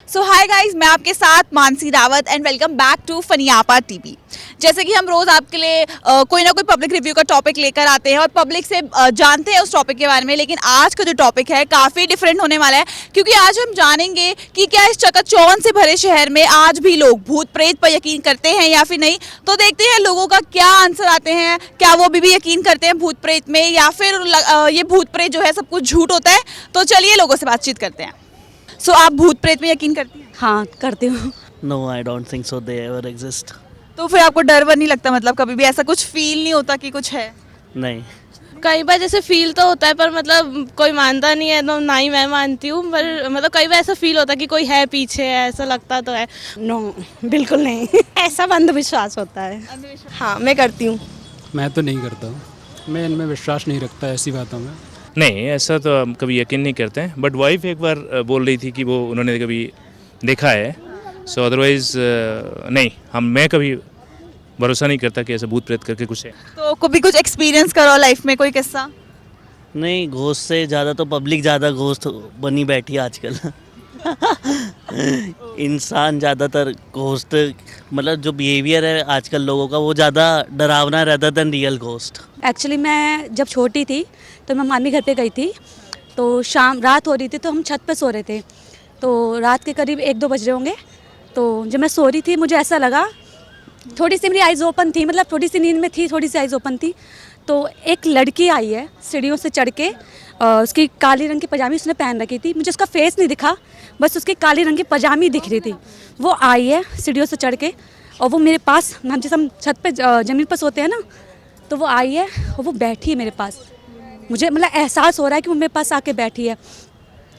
सो hi guys, मैं आपके साथ Mansi Rawat and welcome back to Funiyapa TV. जैसे कि हम रोज़ आपके लिए कोई ना कोई पब्लिक रिव्यू का टॉपिक लेकर आते हैं और पब्लिक से जानते हैं उस टॉपिक के बारे में। लेकिन आज का जो टॉपिक है काफ़ी डिफरेंट होने वाला है, क्योंकि आज हम जानेंगे कि क्या इस चकाचौंध से भरे शहर में आज भी लोग भूत प्रेत पर यकीन करते हैं या फिर नहीं। तो देखते हैं लोगों का क्या आंसर आते हैं, क्या वो भी यकीन करते हैं भूत प्रेत में या फिर ये भूत प्रेत जो है सब कुछ झूठ होता है। तो चलिए लोगों से बातचीत करते हैं। सो आप भूत प्रेत में यकीन करती हैं? हाँ करती हूँ। No, I don't think so. They ever exist. तो फिर आपको डर वर नहीं लगता, मतलब कभी भी ऐसा कुछ फील नहीं होता कि कुछ है? नहीं. कई बार जैसे फील तो होता है पर मतलब कोई मानता नहीं है तो ना ही मैं मानती हूँ, पर मतलब कई बार ऐसा फील होता है कि कोई है पीछे है, ऐसा लगता तो है। नो बिल्कुल नहीं ऐसा अंधविश्वास होता है। हाँ मैं करती हूँ। मैं तो नहीं करता हूँ, मैं इनमें विश्वास नहीं रखता ऐसी बातों में। नहीं, ऐसा तो हम कभी यकीन नहीं करते हैं। बट वाइफ एक बार बोल रही थी कि वो उन्होंने कभी देखा है। सो अदरवाइज नहीं, मैं कभी भरोसा नहीं करता कि ऐसा भूत प्रेत करके कुछ है। तो कभी कुछ एक्सपीरियंस करो लाइफ में, कोई किस्सा? नहीं, घोस्ट से ज़्यादा तो पब्लिक ज़्यादा घोस्ट बनी बैठी है आजकल. इंसान ज़्यादातर घोस्ट, मतलब जो बिहेवियर है आजकल लोगों का वो ज़्यादा डरावना रहता देन रियल घोस्ट. एक्चुअली मैं जब छोटी थी तो मैं मामी घर पे गई थी, तो रात हो रही थी तो हम छत पे सो रहे थे। तो रात के करीब 1-2 बज रहे होंगे। तो जब मैं सो रही थी मुझे ऐसा लगा, थोड़ी सी मेरी आइज़ ओपन थी, मतलब थोड़ी सी नींद में थी, थोड़ी सी आइज़ ओपन थी। तो एक लड़की आई है सीढ़ियों से चढ़ के, उसकी काली रंग की पजामी उसने पहन रखी थी। मुझे उसका फेस नहीं दिखा, बस उसकी काली रंग की पजामी दिख रही थी। वो आई है सीढ़ियों से चढ़ के और वो मेरे पास, हम छत पे ज़मीन पर सोते हैं ना, तो वो आई है और वो बैठी है मेरे पास। मुझे मतलब एहसास हो रहा है कि वो मेरे पास आके बैठी है।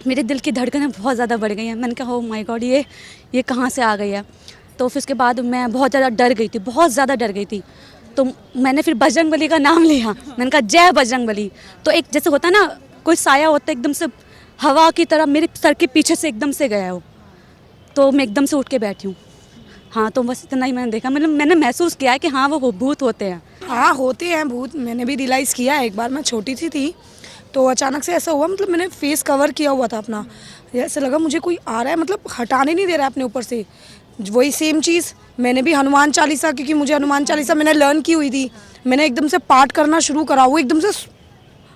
मेरे दिल की धड़कनें बहुत ज़्यादा बढ़ गई हैं। मैंने कहा ओ माय गॉड, ये कहाँ से आ गई है। तो फिर उसके बाद मैं बहुत ज़्यादा डर गई थी, बहुत ज़्यादा डर गई थी। तो मैंने फिर बजरंगबली का नाम लिया, मैंने कहा जय बजरंगबली। तो एक जैसे होता है ना, कोई साया होता है एकदम से हवा की तरह मेरे सर के पीछे से एकदम से गया हो, तो मैं एकदम से उठ के बैठी हूँ। हाँ, तो बस इतना ही मैंने देखा, मतलब मैंने महसूस किया है कि हाँ वो भूत होते हैं। हाँ होते हैं भूत, मैंने भी रियलाइज़ किया है। एक बार मैं छोटी सी थी तो अचानक से ऐसा हुआ, मतलब मैंने फेस कवर किया हुआ था अपना, ऐसा लगा मुझे कोई आ रहा है, मतलब हटाने नहीं दे रहा है अपने ऊपर से। वही सेम चीज़ मैंने भी हनुमान चालीसा, क्योंकि मुझे हनुमान चालीसा मैंने लर्न की हुई थी, मैंने एकदम से पाठ करना शुरू करा। वो एकदम से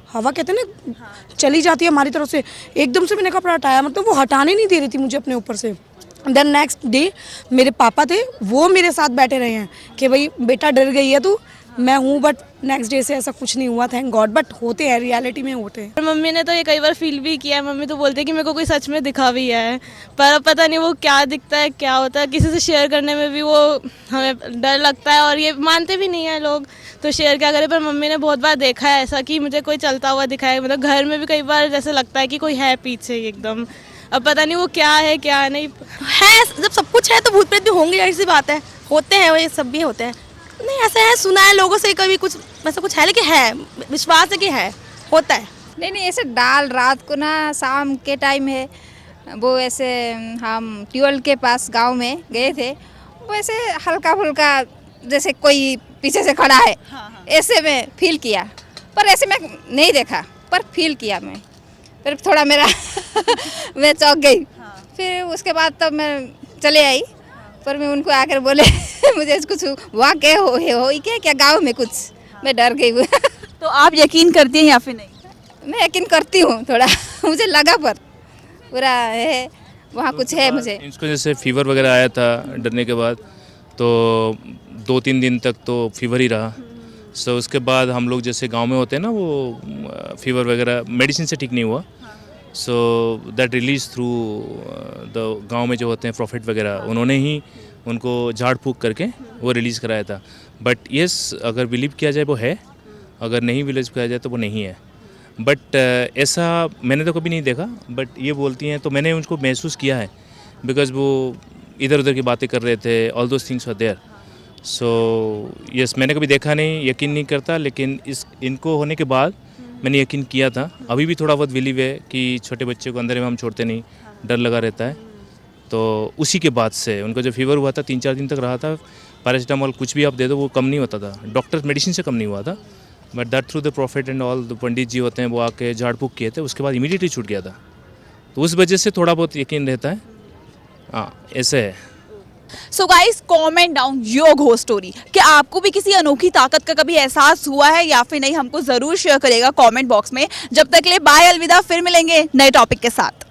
हवा कहते हैं ना चली जाती है हमारी तरफ से, एकदम से मैंने कपड़ा हटाया, मतलब वो हटाने नहीं दे रही थी मुझे अपने ऊपर से। देन नेक्स्ट डे मेरे पापा थे, वो मेरे साथ बैठे रहे हैं कि भाई बेटा डर गई है तू, मैं हूँ। बट नेक्स्ट डे से ऐसा कुछ नहीं हुआ, थैंक गॉड। बट होते हैं, रियलिटी में होते हैं। मम्मी ने तो ये कई बार फील भी किया है। मम्मी तो बोलते हैं कि मेरे को कोई सच में दिखा भी है, पर पता नहीं वो क्या दिखता है, क्या होता है। किसी से शेयर करने में भी वो हमें डर लगता है और ये मानते भी नहीं है लोग, तो शेयर क्या करें। पर मम्मी ने बहुत बार देखा है ऐसा कि मुझे कोई चलता हुआ दिखा है, मतलब घर में भी कई बार जैसे लगता है कि कोई है पीछे एकदम। अब पता नहीं वो क्या है क्या नहीं है। जब सब कुछ है तो भूत प्रेत भी होंगे, ऐसी बात है, होते हैं, वो सब भी होते हैं। नहीं ऐसा है, सुना है लोगों से कभी कुछ ऐसा कुछ है, लेकिन है, विश्वास है कि है, होता है। नहीं ऐसे डाल रात को ना, शाम के टाइम है वो, ऐसे हम ट्यूबवेल के पास गांव में गए थे, वो ऐसे हल्का फुल्का जैसे कोई पीछे से खड़ा है, ऐसे में फील किया, पर ऐसे मैं नहीं देखा, पर फील किया मैं। फिर थोड़ा मेरा मैं चौंक गई। फिर उसके बाद तब मैं चले आई, पर मैं उनको आकर बोले मुझे कुछ वहाँ क्या हो क्या गांव में कुछ, मैं डर गई हूँ। तो आप यकीन करती हैं या फिर नहीं? मैं यकीन करती हूँ थोड़ा मुझे लगा, पर पूरा है वहाँ कुछ है मुझे। इसको जैसे फीवर वगैरह आया था डरने के बाद, तो 2-3 दिन तक तो फीवर ही रहा। सो उसके बाद हम लोग जैसे गांव में होते हैं ना, वो फीवर वगैरह मेडिसिन से ठीक नहीं हुआ। So that release through the गांव में जो होते हैं प्रॉफिट वगैरह, उन्होंने ही उनको झाड़ फूक करके वो रिलीज़ कराया था। बट यस, अगर बिलीव किया जाए वो है, अगर नहीं बिलीव किया जाए तो वो नहीं है। बट ऐसा मैंने तो कभी नहीं देखा, बट ये बोलती हैं तो मैंने उनको महसूस किया है, बिकॉज वो इधर उधर की बातें कर रहे थे, all those things were there. So yes, मैंने कभी देखा नहीं, यकीन नहीं करता, लेकिन इनको होने के बाद मैंने यकीन किया था। अभी भी थोड़ा बहुत बिलीव है कि छोटे बच्चे को अंदर में हम छोड़ते नहीं, डर लगा रहता है। तो उसी के बाद से उनको जो फीवर हुआ था 3-4 दिन तक रहा था, पैरासीटामोल कुछ भी आप दे दो वो कम नहीं होता था, डॉक्टर मेडिसिन से कम नहीं हुआ था। But that through the profit and all the pandit ji होते हैं, वो आके झाड़ फूक किए थे, उसके बाद इमीडिएटली छूट गया था। तो उस वजह से थोड़ा बहुत यकीन रहता है। हाँ ऐसे है। So guys comment down your ghost story कि आपको भी किसी अनोखी ताकत का कभी एहसास हुआ है या फिर नहीं, हमको जरूर शेयर करेगा कमेंट बॉक्स में। जब तक के लिए बाय, अलविदा, फिर मिलेंगे नए टॉपिक के साथ।